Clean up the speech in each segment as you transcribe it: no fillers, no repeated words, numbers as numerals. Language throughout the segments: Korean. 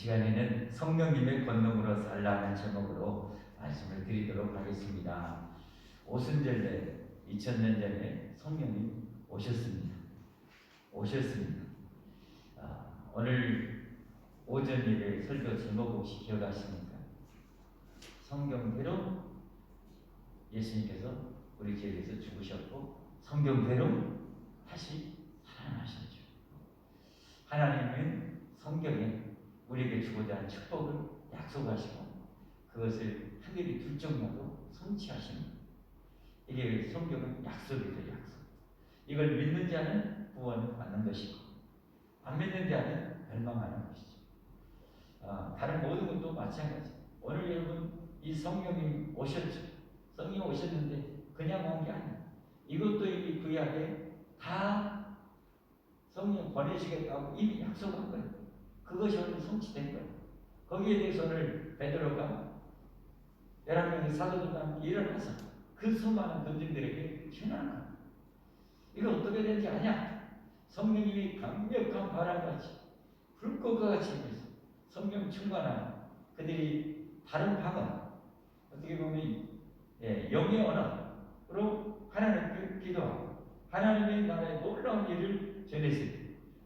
시간에는 성령님의 권능으로 살라는 제목으로 말씀을 드리도록 하겠습니다. 오순절에 2000년 전에 성령님 오셨습니다. 오늘 오전 예배 설교 제목 혹시 기억하십니까? 성경대로 예수님께서 우리 죄에 대해서 죽으셨고 성경대로 다시 살아나셨죠. 하나님은 성경에 우리에게 주고자 하는 축복을 약속하시고 그것을 하늘이 둘 정도로 성취하십니다. 이게 성경은 약속이죠, 약속. 이걸 믿는 자는 구원을 받는 것이고 안 믿는 자는 멸망하는 것이죠. 다른 모든 것도 마찬가지. 오늘 여러분 이 성령이 오셨죠. 성령이 오셨는데 그냥 온 게 아니에요. 이것도 이미 구약에 다 성령 보내시겠다고 이미 약속한 거예요. 그것이 오늘 성취된 거예요. 거기에 대해서 오늘 베드로가 11명의 사도들과 함께 일어나서 그 수많은 군중들에게 전하는 거예요. 이거 어떻게 되는지 아냐? 성령님이 강력한 바람같이 불꽃과 같이 임해서 성령 충만한 그들이 다른 방언, 어떻게 보면 영의 언어로 하나님께 기도하고 하나님의 나라의 놀라운 일을 전했을 때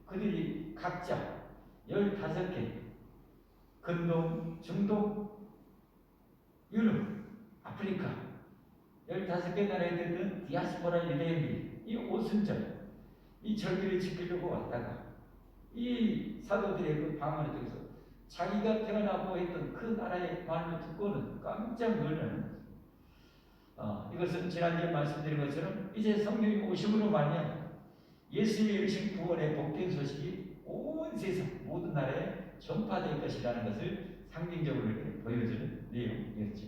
그들이 각자 15개 근동, 중동, 유럽, 아프리카 15개 나라에 있는 디아스포라 유대인들이 이 오순절 이 절기를 지키려고 왔다가 이 사도들의 그 방언을 통해서 자기가 태어나고 했던 그 나라의 말을 듣고는 깜짝 놀라는 이것은 지난주에 말씀드린 것처럼 이제 성령이 오심으로 말미암아 예수님의 이르신 구원의 복된 소식이 온 세상 모든 나라에 전파될 것이라는 것을 상징적으로 이렇게 보여주는 내용이었죠.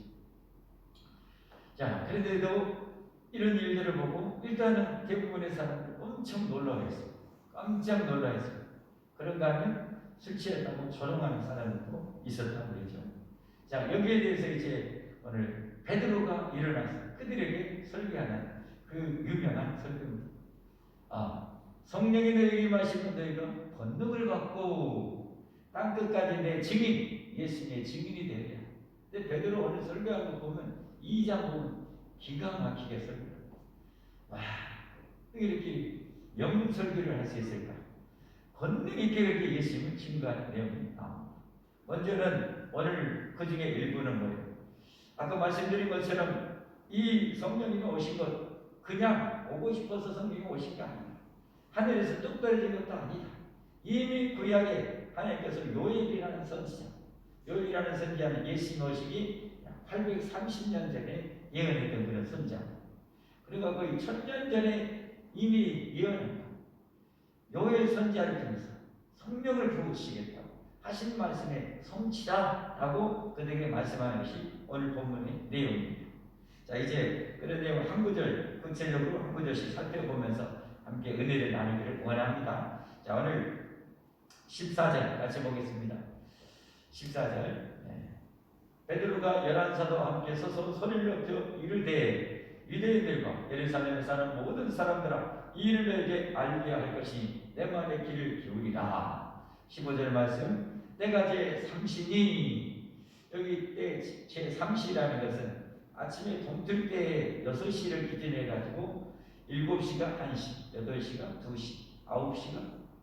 자, 그런데도 이런 일들을 보고 일단은 대부분의 사람들 엄청 놀라워했어요. 깜짝 놀라워했어요. 그런가 하면 술 취했다고 조롱하는 사람들도 있었다고 그랬죠. 자, 여기에 대해서 이제 오늘 베드로가 일어나서 그들에게 설교하는 그 유명한 설교입니다. 성령이 너희에게 임하시면 너희가 권능을 받고 땅끝까지 내 증인, 예수님의 증인이 되리라. 근데 베드로 오늘 설교한 거 보면 2장 보면 기가 막히게 설교합니다. 와, 이렇게 영문 설교를 할 수 있을까? 권능 있게 이렇게 예수님을 증거하는 내용이 나옵니다. 먼저는 오늘 그 중에 일부는 뭐예요? 아까 말씀드린 것처럼 이 성령님이 오신 것 그냥 오고 싶어서 성령이 오신 게 아니다. 하늘에서 뚝 떨어진 것도 아니다. 이미 구약에 하나님께서 요엘이라는 선지자, 요엘이라는 선지자는 예수님 오시기 830년 전에 예언했던 그런 선지자입니다. 그러니까 거의 1000년 전에 이미 예언했다. 요엘 선지자를 통해서 성령을 부으시겠다고 하신 말씀의 성취다라고 그들에게 말씀하는 것이 오늘 본문의 내용입니다. 자, 이제 그런 내용 한 구절 구체적으로 한 구절씩 살펴보면서 함께 은혜를 나누기를 원합니다. 자, 오늘 14절 같이 보겠습니다. 14절 베드로가 11사도와 함께 서서 소리를 높여 이르되 유대인들과 예루살렘에 사는 모든 사람들아 이 일을 너에게 알게 할 것이 내 말의 귀를 기울이라. 15절 말씀 때가 제3시니 여기 때 제3시라는 것은 아침에 동틀 때 6시를 기준해 가지고 7시가 1시, 8시가 2시, 9시가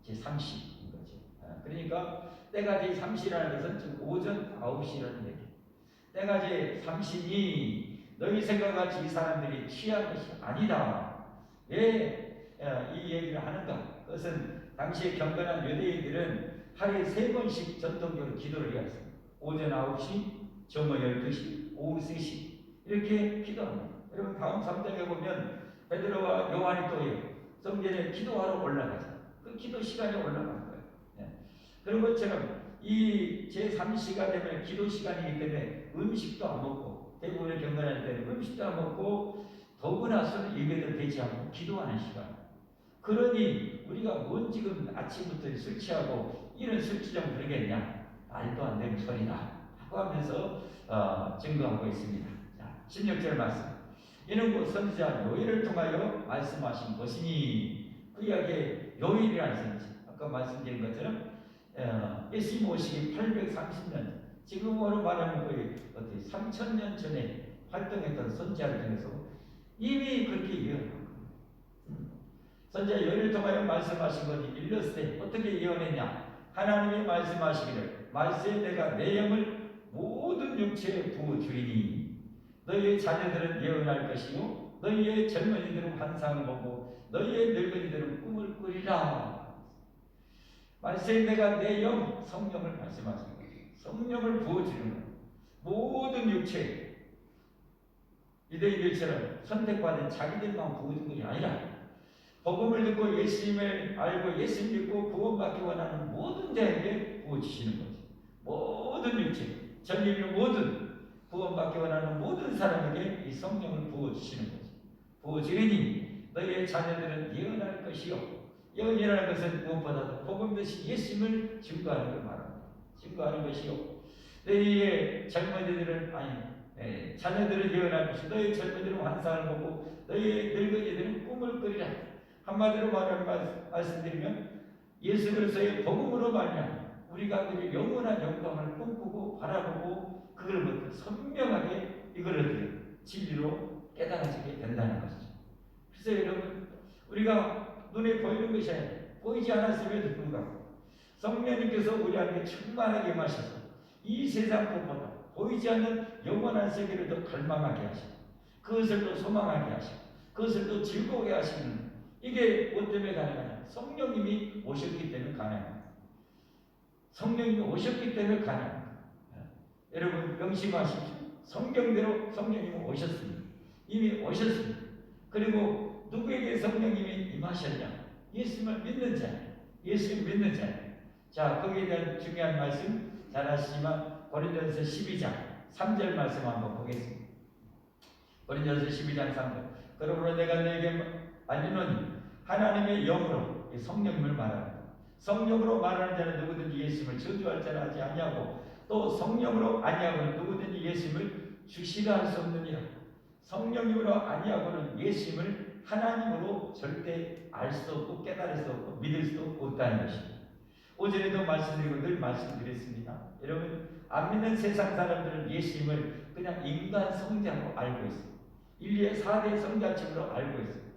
제3시인 거죠. 그러니까 때가 제3시라는 것은 지금 오전 9시라는 얘기. 때가 제3시니 너희 생각같이 이 사람들이 취한 것이 아니다. 왜 이 얘기를 하는가? 그것은 당시에 경건한 유대인들은 하루에 3번씩 전통적으로 기도를 해왔습니다. 오전 9시, 저녁 12시, 오후 3시 이렇게 기도합니다. 여러분 다음 3장에 보면 베드로와 요한이 또 성전에 기도하러 올라가잖아요. 그 기도 시간에 올라가는 거예요. 그런 것처럼 이 제3시가 되면 기도 시간이기 때문에 음식도 안 먹고 대부분의 경건할 때는 음식도 안 먹고 더구나 술을 입에도 대지 않고 기도하는 시간. 그러니 우리가 뭔 지금 아침부터 술 취하고 이런 술취정 부르겠냐? 말도 안 되는 소리다 하고 하면서 증거하고 있습니다. 자, 16절 말씀. 이는 곧 선지자 요엘을 통하여 말씀하신 것이니 그 이야기에 요엘이라는 선지 아까 말씀드린 것처럼 예수님 오시기 830년, 지금으로 말하면 거의 3000년 전에 활동했던 선지자를 통해서 이미 그렇게 예언한 거예요. 선지자 열을 통하여 말씀하신 것이 일렀을 때 어떻게 예언했냐? 하나님이 말씀하시기를 말세에 내가 내 영을 모든 육체에 부어주리니 너희의 자녀들은 예언할 것이요 너희의 젊은이들은 환상을 보고 너희의 늙은이들은 꿈을 꾸리라. 말세에 내가 내 영, 성령을 말씀하시는 거예요. 성령을 부어주는 거예요. 모든 육체, 유대인들처럼 선택받은 자기들만 부어준 것이 아니라 복음을 듣고 예수님을 알고 예수님 믿고 구원받기 원하는 모든 자에게 부어주시는 거죠. 모든 육체, 전 인류 모든 구원받기 원하는 모든 사람에게 이 성령을 부어주시는 거죠. 부어주리니 너희의 자녀들은 예언할 것이요. 예언이라는 것은 무엇보다도 복음 대신 예수님을 증거하는 걸 말합니다. 증거하는 것이요. 너희의 젊은이들은 자녀들은 예언할 것이요. 너희의 젊은이들은 환상을 보고 너희의 늙은이들은 꿈을 꾸리라. 한마디로 말씀드리면 예수 그리스도의 복음으로 말미암아 우리가 그 영원한 영광을 꿈꾸고 바라보고 그걸 선명하게 이걸 진리로 깨달아지게 된다는 것이죠. 그래서 여러분 우리가 눈에 보이는 것이 아니라 보이지 않았음에도 불구하고 성령님께서 우리에게 충만하게 임하셔서 이 세상 것보다 보이지 않는 영원한 세계를 더 갈망하게 하시고 그것을 더 소망하게 하시고 그것을 더 즐거워하게 하시는 이게 뭐 때문에 가능하냐? 성령님이 오셨기 때문에 가능합니다. 성령님이 오셨기 때문에 가능합니다. 여러분 명심하십시오. 성경대로 성령님이 오셨습니다. 이미 오셨습니다. 그리고 누구에게 성령님이 임하셨냐? 예수님을 믿는 자, 예수님 믿는 자. 자, 거기에 대한 중요한 말씀 잘 아시지만 고린도전서 12장 3절 말씀 한번 보겠습니다. 고린도전서 12장 3절. 그러므로 내가 너에게 알리노니 하나님의 영으로 성령님을 말합니다. 성령으로 말하는 자는 누구든지 예수님을 저주할 자라 하지 아니하고 또 성령으로 아니하고는 누구든지 예수님을 주시라 할 수 없느니라. 성령님으로 아니하고는 예수님을 하나님으로 절대 알 수 없고 깨달을 수 없고 믿을 수 없다는 것입니다. 오전에도 말씀드리고 늘 말씀드렸습니다. 여러분 안 믿는 세상 사람들은 예수님을 그냥 인간 성자로 알고 있어요. 인류의 4대 성자층으로 알고 있어요.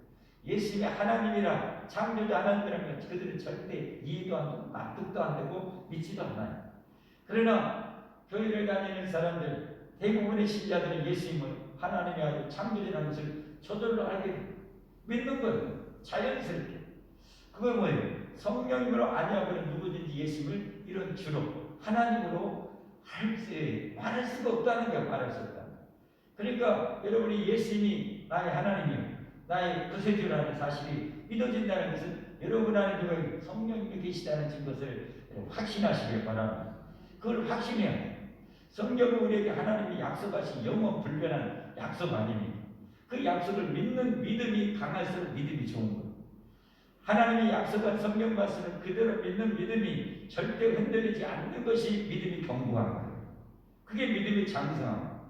예수님이 하나님이라 창조주 하나님이라는 것 그들은 절대 이해도 안 되고 납득도 안 되고 믿지도 않아요. 그러나 교회를 다니는 사람들 대부분의 신자들은 예수님을 하나님이 아니고 창조주라는 것을 저절로 알게 돼요. 믿는 거예요. 자연스럽게. 그건 뭐예요? 성령님으로 아니하고는 누구든지 예수님을 이런 주로 하나님으로 말할 수가 없다는 게 말할 수 없다. 그러니까 여러분이 예수님이 나의 하나님이요 나의 구세주라는 사실이 믿어진다는 것은 여러분 안에 누가 성령님이 계시다는 것을 확신하시길 바랍니다. 그걸 확신해야 돼요. 성경은 우리에게 하나님이 약속하신 영원 불변한 약속 아닙니까? 그 약속을 믿는 믿음이 강할수록 믿음이 좋은 거예요. 하나님이 약속한 성경 말씀을 그대로 믿는 믿음이 절대 흔들리지 않는 것이 믿음이 견고한 거예요. 그게 믿음이 장성한 거예요.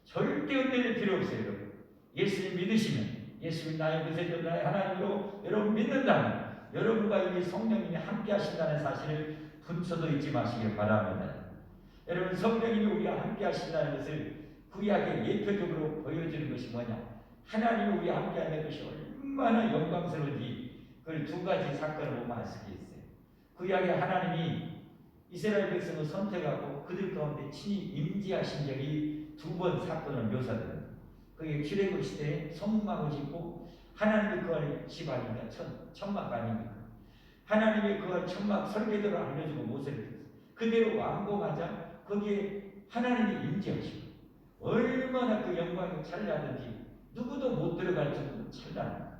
절대 흔들릴 필요 없어요. 여러분. 예수님 믿으시면 예수님 나의 구세주 나의 하나님으로 여러분 믿는다면 여러분과 이미 성령님이 함께 하신다는 사실을 분초도 잊지 마시길 바랍니다. 여러분 성령님이 우리와 함께 하신다는 것을 구약에 예표적으로 보여주는 것이 뭐냐? 하나님이 우리와 함께 하는 것이 얼마나 영광스러운지 그걸 두 가지 사건을 보면 알 수 있어요. 구약에 하나님이 이스라엘 백성을 선택하고 그들 가운데 친히 임재하신 적이 두 번 사건을 묘사됩니다. 그게 출애굽 시대에 성막을 짓고 하나님이 그 안에 집안이니까 천막 아닙니까? 하나님이 그 안에 천막 설계대로 알려주고 모세를 줬어요. 그대로 완공하자 거기에 하나님이 임재하시고 얼마나 그 영광이 찬란한지 누구도 못 들어갈 정도로 찬란합니다.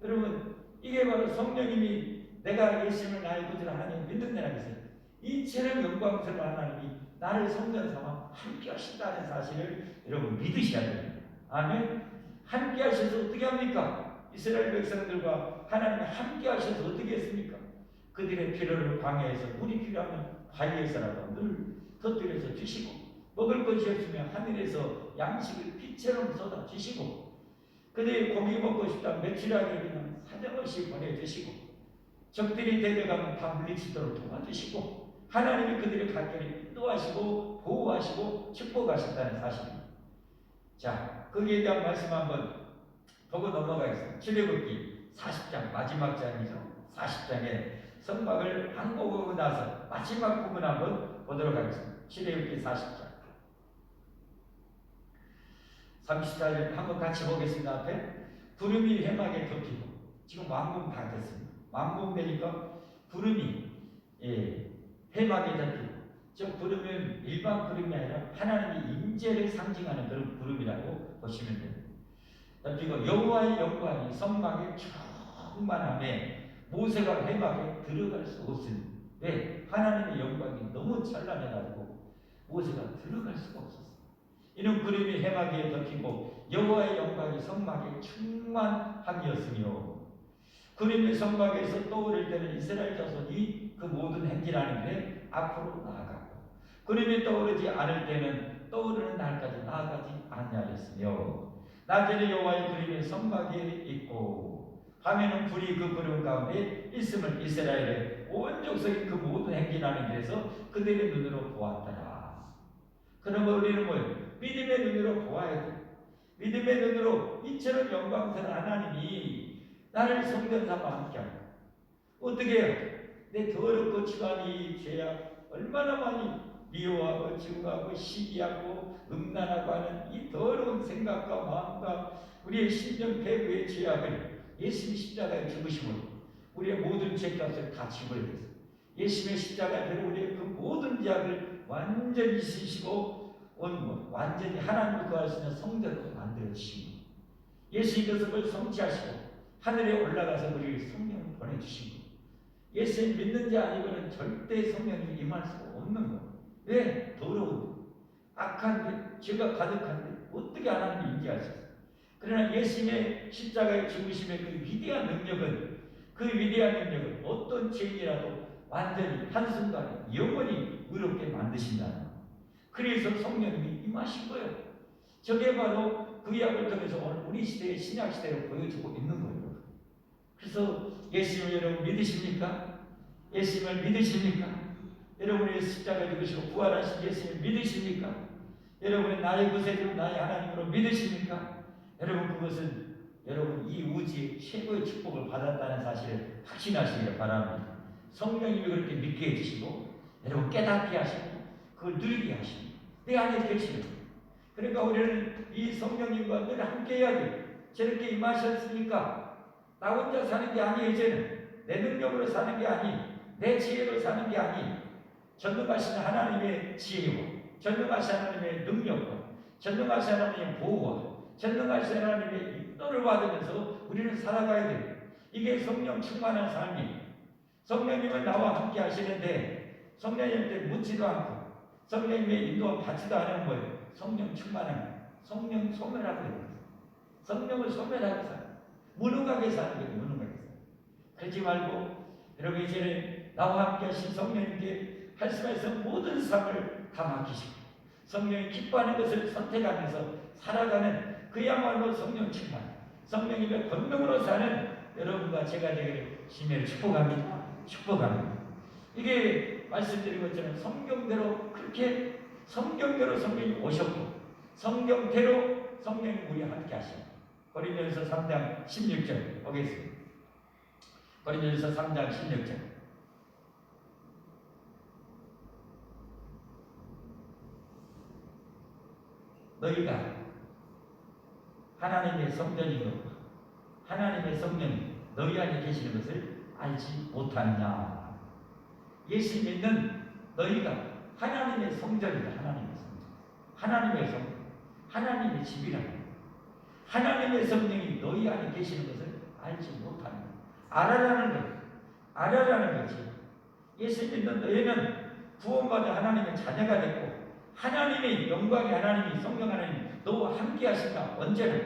여러분 이게 바로 성령님이 내가 예수님을 나의 구주로 하나님 믿는다는 것은 이처럼 영광스러운 하나님이 나를 성전 삼아 함께 하신다는 사실을 여러분 믿으셔야 됩니다. 아멘. 함께 하셔서 어떻게 합니까? 이스라엘 백성들과 하나님이 함께 하셔서 어떻게 했습니까? 그들의 필요를 광야에서 물이 필요하면 바위에서라도 늘 터뜨려서 주시고 먹을 것이 없으면 하늘에서 양식을 빛처럼 쏟아 주시고 그들이 고기 먹고 싶다면 며칠하게 그냥 사정없이 보내주시고 적들이 데려가면 다 물리치도록 도와주시고 하나님이 그들의 갈 길을 인도하시고 보호하시고 축복하셨다는 사실입니다. 자, 거기에 대한 말씀 한번 보고 넘어가겠습니다. 출애굽기 40장 마지막 장이죠. 40장에 성막을 항복하고 나서 마지막 부분 한번 보도록 하겠습니다. 출애굽기 40장 34절 한번 같이 보겠습니다. 앞에 구름이 회막에 덮이고, 지금 완공 다 됐습니다. 완공 되니까 구름이 회막에 덮이고, 저 구름은 일반 구름이 아니라 하나님의 임재를 상징하는 그런 구름이라고 보시면 됩니다. 덮이고 여호와의 영광이 성막에 충만함에 모세가 회막에 들어갈 수 없으니, 왜? 하나님의 영광이 너무 찬란해가지고 모세가 들어갈 수가 없었어요. 이는 구름이 회막에 덮이고 여호와의 영광이 성막에 충만함이었으며, 구름이 성막에서 떠오를 때는 이스라엘 자손이 그 모든 행진하는데 앞으로 나아가고, 구름이 떠오르지 않을 때는 떠오르는 날까지 나아가지 아니하였으며, 낮에는 여호와의 구름이 성막에 있고 밤에는 불이 그 구름 가운데 있음을 이스라엘의 온 족속이 그 모든 행진하는 길에서 그들의 눈으로 보았더라. 그러면 우리는 뭐예요? 믿음의 눈으로 보아야 돼. 믿음의 눈으로 이처럼 영광스러운 하나님이 나를 성전 삼아 함께하고, 어떻게 해요? 내 더럽고 추한 이 죄악, 얼마나 많이 미워하고 증오하고 시기하고 음란하고 하는 이 더러운 생각과 마음과 우리의 심령 배후의 죄악을 예수님의 십자가에 죽으심으로 우리의 모든 죄값을 다 지불했어요. 예수님의 십자가에 우리의 그 모든 죄악을 완전히 씻으시고 완전히 하나님을 구할 수 있는 성전으로 만들어 주시고, 예수님 그것을 성취하시고 하늘에 올라가서 우리에게 성령을 보내주시고, 예수님 믿는 자 아니고는 절대 성령이 임할 수가 없는 거예요. 왜? 더러운, 악한데, 죄가 가득한데 어떻게 하나님이 임재할 수 있어요? 그러나 예수님의 십자가의 죽으심의 그 위대한 능력은 어떤 죄인이라도 완전히 한순간에 영원히 의롭게 만드신다는 거예요. 그래서 성령님이 임하신 거예요. 저게 바로 그 약을 통해서 오늘 우리 시대의 신약시대로 보여주고 있는 거예요. 그래서 예수님을 여러분 믿으십니까? 예수님을 믿으십니까? 여러분의 십자가 죽으시고 부활하신 예수님을 믿으십니까? 여러분의 나의 구세주 나의 하나님으로 믿으십니까? 여러분, 그것은 여러분 이 우주의 최고의 축복을 받았다는 사실을 확신하시기를 바랍니다. 성령님이 그렇게 믿게 해주시고 여러분 깨닫게 하시고 그걸 누리게 하십니다. 내 안에 계시는. 그러니까 우리는 이 성령님과 늘 함께 해야 돼. 저렇게 임하셨으니까 나 혼자 사는 게 아니에요. 이제는 내 능력으로 사는 게 아니, 내 지혜로 사는 게 아니, 전능하신 하나님의 지혜와 전능하신 하나님의 능력과 전능하신 하나님의 보호와 전능하신 하나님의 인도를 받으면서 우리는 살아가야 돼요. 이게 성령 충만한 삶이에요. 성령님은 나와 함께 하시는데 성령님한테 묻지도 않고 성령님의 인도와 받지도 않은 거예요. 성령 충만한 거예요. 성령 소멸하고 있는 거예요. 성령을 소멸하고 살아요. 무능하게 사는 거예요. 무능하게 사는. 그러지 말고 여러분 이제는 나와 함께 하신 성령님께 말씀에서 모든 삶을 다 맡기시고 성령이 기뻐하는 것을 선택하면서 살아가는 그야말로 성령 충만, 성령님의 권능으로 사는 여러분과 제가 되기를 심히 축복합니다. 축복합니다. 이게 말씀드린 것처럼 성경대로 그렇게 성경대로 성령이 오셨고 성경대로 성령이 우리와 함께 하십니다. 고린도전서 3장 16절 보겠습니다. 고린도전서 3장 16절. 너희가 하나님의 성전이고 하나님의 성령이 너희 안에 계시는 것을 알지 못하느냐. 예수 믿는 너희가 하나님의 성전이다. 하나님의 성전. 하나님의 성전. 하나님의 집이라고. 하나님의 성령이 너희 안에 계시는 것을 알지 못하는 거예요. 알아라는 거예요. 알아라는 거지. 예수 믿는 너희는 구원받은 하나님의 자녀가 됐고 하나님의 영광이 하나님이 성령 하나님 너와 함께 하신다. 언제나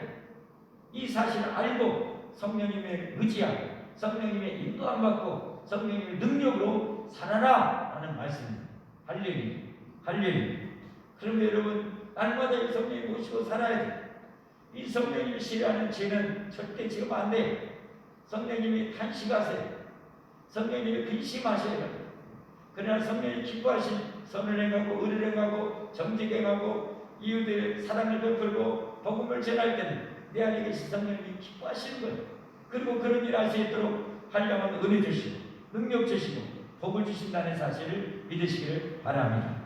이 사실을 알고 성령님의 의지하고 성령님의 인도함 받고 성령님의 능력으로 살아라 라는 말씀입니다. 할렐루야. 할렐루야. 그러면 여러분 날마다 이 성령이 모시고 살아야 돼. 이 성령님이 싫어하는 죄는 절대 지금 안 돼. 성령님이 탄식하세요. 성령님이 근심하셔야 돼. 그러나 성령이 기뻐하신 선을 행하고 의를 행하고 정직 행하고 이웃의 사랑을 베풀고 복음을 전할 때는 내 안에 계신 성령이 기뻐하시는 거예요. 그리고 그런 일 할 수 있도록 한량한 은혜 주시고 능력 주시고 복을 주신다는 사실을 믿으시기를 바랍니다.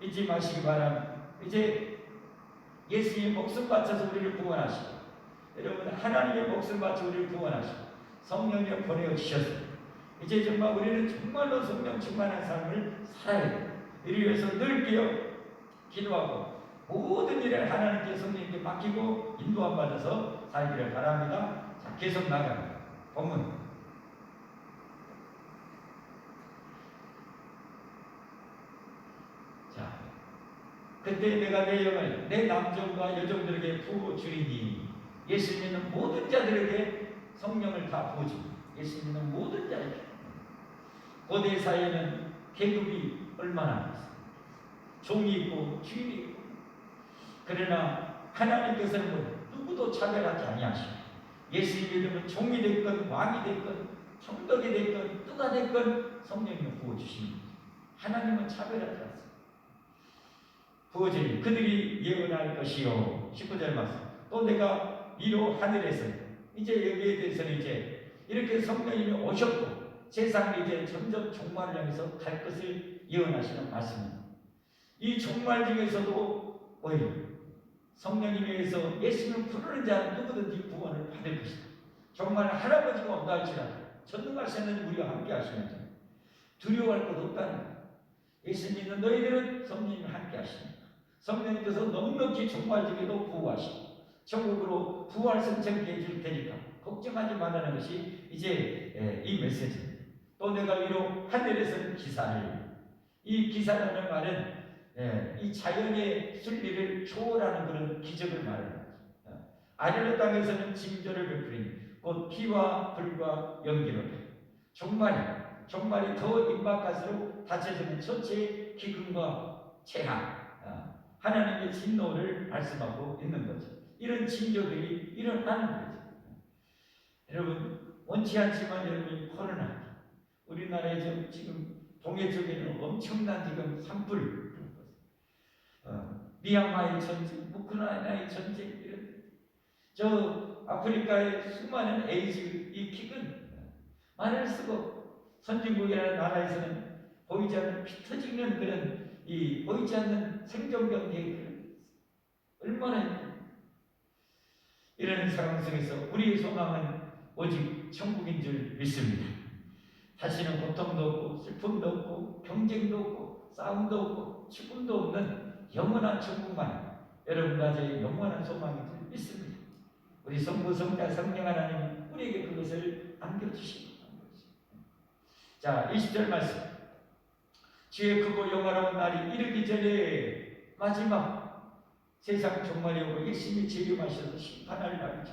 잊지 마시기 바랍니다. 이제 예수님의 목숨 바쳐서 우리를 구원하시고, 여러분 하나님의 목숨 바쳐 우리를 구원하시고 성령을 보내주셨어요. 이제 정말 우리는 정말로 성령 충만한 삶을 살아야 돼요. 이를 위해서 늘 기도하고 모든 일을 하나님께 성령님께 맡기고 인도함 받아서 살기를 바랍니다. 자, 계속 나갑니다. 본문. 자, 그때 내가 내 영을 내 남종과 여종들에게 부어주리니, 예수 믿는 모든 자들에게 성령을 다 부어줍니다. 예수 믿는 모든 자에게. 고대 사회는 계급이 얼마나 많았어요. 종이 있고 주인이 있고. 그러나 하나님께서는 누구도 차별하지 아니하시고, 예수 믿으면 종이 됐건 왕이 됐건 총독이 됐건 누가 됐건 성령을 부어주십니다. 하나님은 차별하지 않습니다. 부어주니 그들이 예언할 것이요. 19절 말씀. 또 내가 이로 하늘에서, 이제 여기에 대해서는 이제 이렇게 성령님이 오셨고 세상이 이제 점점 종말을 향해서 갈 것을 예언하시는 말씀입니다. 이 종말 중에서도 뭐예요? 성령님에 의해서 예수님을 부르는 자는 누구든지 구원을 받을 것이다. 정말 할아버지가 온다 할지라도 전능하시는 우리와 함께 하시는 자, 두려워할 것 없다는 거예요. 예수 믿는 너희들은 성령님과 함께 하십니다. 성령님께서 넉넉히 종말 중에도 구원하시고 천국으로 부활 승천케 해줄 테니까 걱정하지 말라는 것이 이제 이 메시지입니다. 또 내가 위로 하늘에서는 기사를, 이 기사라는 말은 이 자연의 순리를 초월하는 그런 기적을 말합니다. 아래로 땅에서는 징조를 베풀니 곧 피와 불과 연기로 종말이 더 임박할수록 닫혀지는 전체의 기근과 재앙, 하나님의 진노를 말씀하고 있는 거죠. 이런 징조들이 일어나는 거죠. 여러분 원치 않지만 여러분이 코로나, 우리나라에 지금 동해 쪽에는 엄청난 지금 산불, 미얀마의 전쟁, 우크라이나의 전쟁, 이런 저 아프리카의 수많은 에이즈 이 기근, 말을 쓰고 선진국이라는 나라에서는 보이지 않는 피 터지는 그런 이 보이지 않는 생존경제의 얼마나 이런 상황 속에서 우리의 소망은 오직 천국인 줄 믿습니다. 다시는 고통도 없고 슬픔도 없고 경쟁도 없고 싸움도 없고 죽음도 없는 영원한 천국만 여러분과 제 영원한 소망인 줄 믿습니다. 우리 성부 성자 성령 하나님은 우리에게 그것을 안겨주십니다. 자, 20절 말씀. 주의 크고 영원한 날이 이르기 전에 마지막 세상 종말이 오고 예수님이 재림하셔서 심판할 날이죠.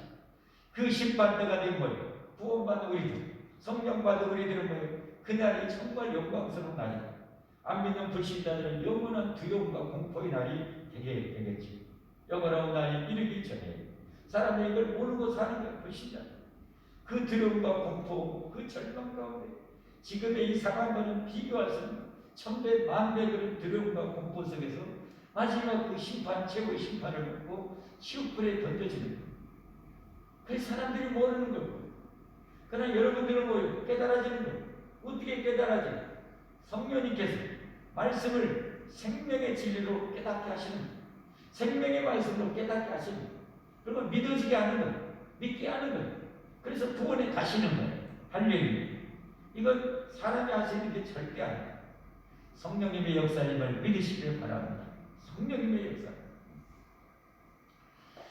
그 심판대가 된 거예요. 구원받은 우리들, 성령받은 우리들은 뭐예요? 그날이 정말 영광스러운 날이다. 안 믿는 불신자들은 영원한 두려움과 공포의 날이 되겠죠. 영원한 날이 이르기 전에 사람이 이걸 모르고 사는 거예요. 불신자들. 그 두려움과 공포, 그 절망 가운데 지금의 이 상황과는 비교할 수 없는 천배 만배 그런 두려움과 공포 속에서 마지막 그 심판, 최고의 심판을 받고 지옥불에 던져지는 거예요. 그래서 사람들이 모르는 거예요. 그러나 여러분들은 뭐예요? 깨달아지는 거예요. 어떻게 깨달아져요? 성령님께서 말씀을 생명의 진리로 깨닫게 하시는 거예요. 생명의 말씀으로 깨닫게 하시는 거예요. 그러면 믿어지게 하는 거예요. 믿게 하는 거예요. 그래서 구원에 가시는 거예요. 할렐루야. 이건 사람이 할 수 있는 게 절대 아니에요. 성령님의 역사임을 믿으시길 바랍니다. 성령님의 역사.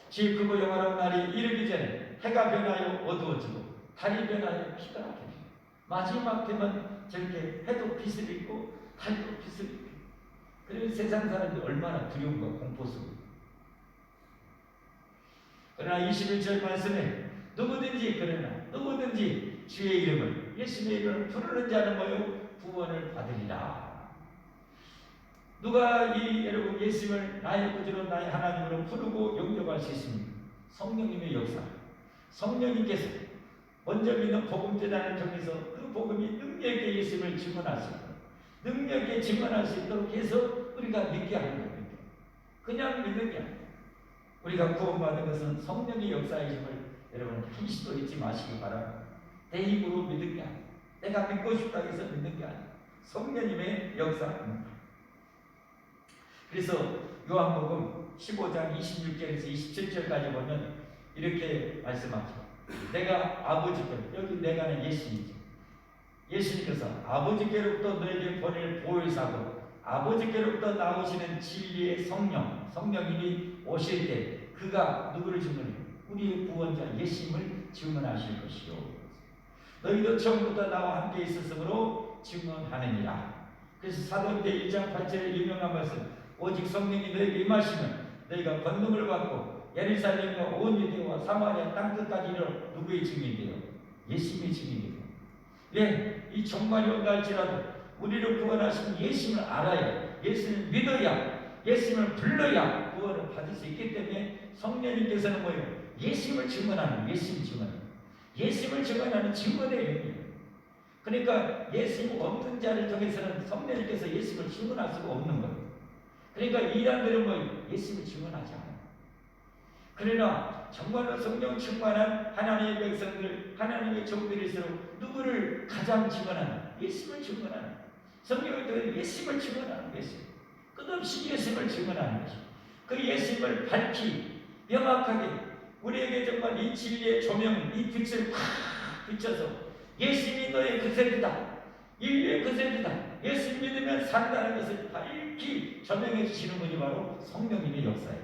주의 크고 영원한 날이 이르기 전에 해가 변하여 어두워지고 달이 변하여 피가 나게 됩니다. 마지막 되면 저렇게 해도 빛을 입고 달도 빛을 입고, 그래서 세상 사람들이 얼마나 두려움과 공포 속에. 그러나 21절 말씀에 누구든지 주의 이름을, 예수님의 이름을 부르는 자는 뭐요? 구원을 받으리라. 누가 여러분 예수님을 나의 구주로 나의 하나님으로 부르고 영접할 수 있습니까? 성령님의 역사. 성령님께서 먼저 믿는 복음 제단을 통해서 그 복음이 능력있게 예수님을 증언하시고 능력에 증언할 수 있도록 해서 우리가 믿게 하는 겁니다. 그냥 믿는 게 아니에요. 우리가 구원받은 것은 성령의 역사의 힘을 여러분 한시도 잊지 마시기 바랍니다. 내 힘으로 믿는 게 아니에요. 내가 믿고 싶다고 해서 믿는 게 아니에요. 성령님의 역사입니다. 그래서 요한복음 15장 26절에서 27절까지 보면 이렇게 말씀하죠. 내가 아버지께로, 여기 내가는 예수님이죠. 예수님께서 아버지께로부터 너에게 보낼 보혜사고 아버지께로부터 나오시는 진리의 성령님이 오실 때 그가 누구를 증언해요? 우리의 구원자 예수님을 증언하실 것이요. 너희도 처음부터 나와 함께 있었으므로 증언하느니라. 그래서 사도행전 1장 8절에 유명한 말씀, 오직 성령이 너에게 임하시면 너희가 권능을 받고 예루살렘과 온 유대와 사마리아 땅끝까지 이르러 누구의 증인이 되요? 예수님의 증인이 되요. 왜? 이 종말이 온다 할지라도 우리를 구원하신 예수님을 알아야, 예수님을 믿어야, 예수님을 불러야 구원을 받을 수 있기 때문에 성령님께서는 뭐예요? 예수님을 증언하는, 예수님을 증언하는 증언의 영이에요. 그러니까 예수님 없는 자를 통해서는 성령님께서 예수님을 증언할 수가 없는 거예요. 그러니까 이단들은 뭐예요? 예수님을 증언하지 않아요. 그러나 정말로 성령 충만한 하나님의 백성들, 하나님의 종들일수록 누구를 가장 증언하는? 예수님을 증언하는, 성령을 통해 예수님을 증언하는 것이에요. 끝없이 예수님을 증언하는 것이에요. 그 예수님을 밝히 명확하게 우리에게 정말 이 진리의 조명, 이 빛을 확 비춰서 예수님이 너의 그새이다, 인류의 그새이다, 예수님 믿으면 산다는 것을 밝히 조명해 주시는 분이 바로 성령님의 역사예요.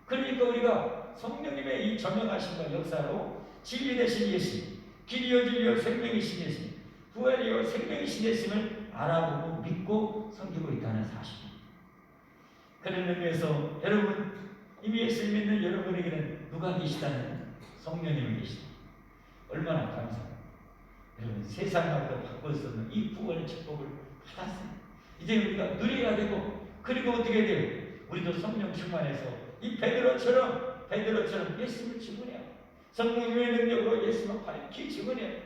그러니까 우리가 성령님의 이 조명하심과 역사로 진리 되신 예수님, 길이요 진리요 생명이신 예수님, 부활이요 생명이신 예수님을 알아보고 믿고 섬기고 있다는 사실입니다. 그런 의미에서 여러분, 이미 예수를 믿는 여러분에게는 누가 계시다는? 성령님이 계시다. 얼마나 감사합니다. 여러분, 세상하고 바꿀 수 없는 이 구원의 축복을 받았어요. 이제 우리가 누려야 되고, 그리고 어떻게 돼요? 우리도 성령 충만해서 이 베드로처럼 예수님을 증언해요. 성령님의 능력으로 예수님을 밝히 증언해요.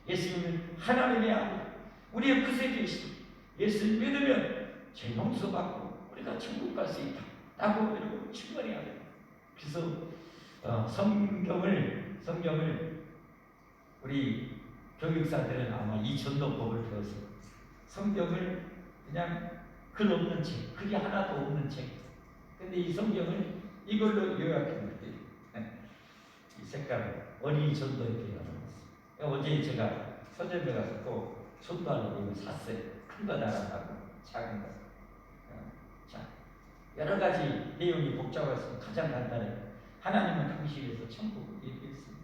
예수님은 하나님의 아들, 우리의 구세주이시고 예수를 믿으면 죄 용서받고 우리가 천국 갈 수 있다 라고 여러분 증언해야 돼요. 그래서 성경을 우리 교육사들은 아마 이 전도법을 배워서 성경을 그냥 글 없는 책, 글이 하나도 없는 책, 근데 이 성경을 이걸로 요약했는데 이 색깔을 어린이 전도 이렇게 나눠놨어요. 어제 제가 서점에 가서 또 전도하려고 이거 샀어요. 큰 거 나가고 작은 거. 자, 여러 가지 내용이 복잡해서 가장 간단해요. 하나님은 당신에서 천국을 얘기했습니다.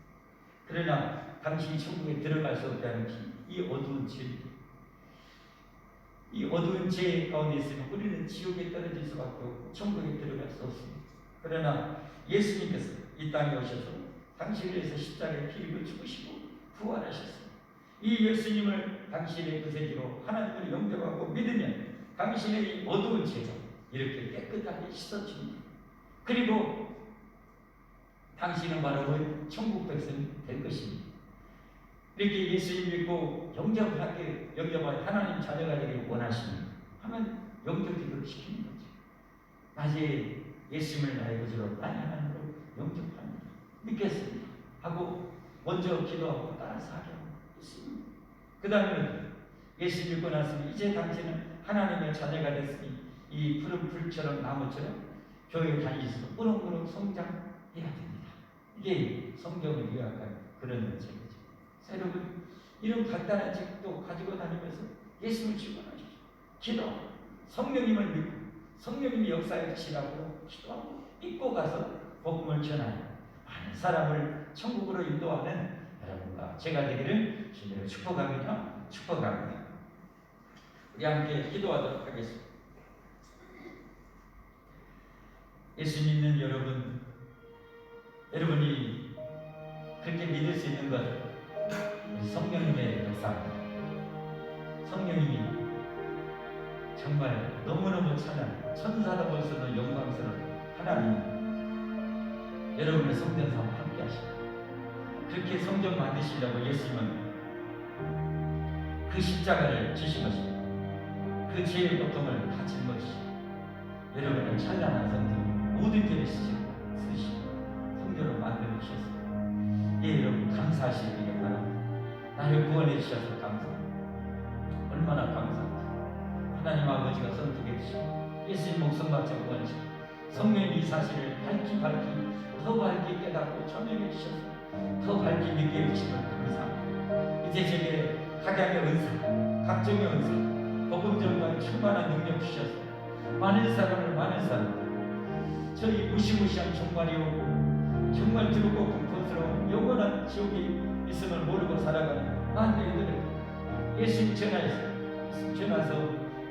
그러나 당신이 천국에 들어갈 수 없다는 이 어두운 진리, 이 어두운 죄 가운데 있으면 우리는 지옥에 떨어질 수밖에 없고 천국에 들어갈 수 없습니다. 그러나 예수님께서 이 땅에 오셔서 당신을 위해서 십자가에 피를 죽으시고 부활하셨습니다. 이 예수님을 당신의 구세주로 하나님을 영접하고 믿으면 당신의 이 어두운 죄가 이렇게 깨끗하게 씻어줍니다. 그리고 당신은 바로 천국 백성이 될 것입니다. 이렇게 예수님 믿고 영접할 하나님 자녀가 되기를 원하시면 하면 영접을 시키는 거죠. 낮에 예수님을 나의 구주로 나의 하나님으로 영접합니다. 믿겠습니다 하고 먼저 기도하고 따라서 하게 했습니다. 그 다음에 예수 믿고 났으니 이제 당신은 하나님의 자녀가 됐으니 이 푸른 풀처럼 나무처럼 교회에 다니셔서 꾸렁꾸렁 성장해야 됩니다. 이게 성경을 요약한 그런 책이죠. 여러분, 이런 간단한 책도 가지고 다니면서 예수님을 증언하십시오. 기도, 성령님을 믿고 성령님이 역사해 주시라고 기도하고 믿고 가서 복음을 전하는 많은 사람을 천국으로 인도하는 여러분과 제가 되기를 주님으로 축복합니다. 우리 함께 기도하도록 하겠습니다. 예수 믿는 여러분이 그렇게 믿을 수 있는 것, 성령님의 역사입니다. 성령님이 정말 너무너무 찬양, 천사도 볼 수 없는 영광스러운 하나님, 여러분의 성전 삼아 함께 하십니다. 그렇게 성전 만드시려고 예수님은 그 십자가를 주신 것입니다. 그 그 죄의 고통을 다 짊어지시고 여러분을 찬란한 성도 모든 죄를 쓰시고 성도로 만들어 주셨어요. 예, 여러분 감사하시기를 바랍니다. 나를 구원해 주셔서 감사합니다. 얼마나 감사합니다. 하나님 아버지가 선택해 주시고 예수님 목숨 바쳐 구원하시고 성령이 이 사실을 밝히 더 밝게 깨닫고 전해해 주셔서 더 밝게 믿게 해주시면 감사합니다. 이제 제게 각양의 은사, 각종의 은사 복음 전과 충만한 능력 주셔서 많은 사람을 저희 무시무시한 종말이 오고 정말 두렵고 공포스러운 영원한 지옥에 있음을 모르고 살아가는 많은 이들을 예수님 전하서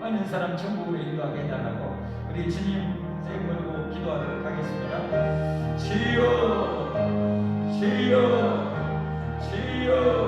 많은 사람 천국으로 인도하게 해달라고 우리 주님 세 물고 기도하도록 하겠습니다. 주여 주여 주여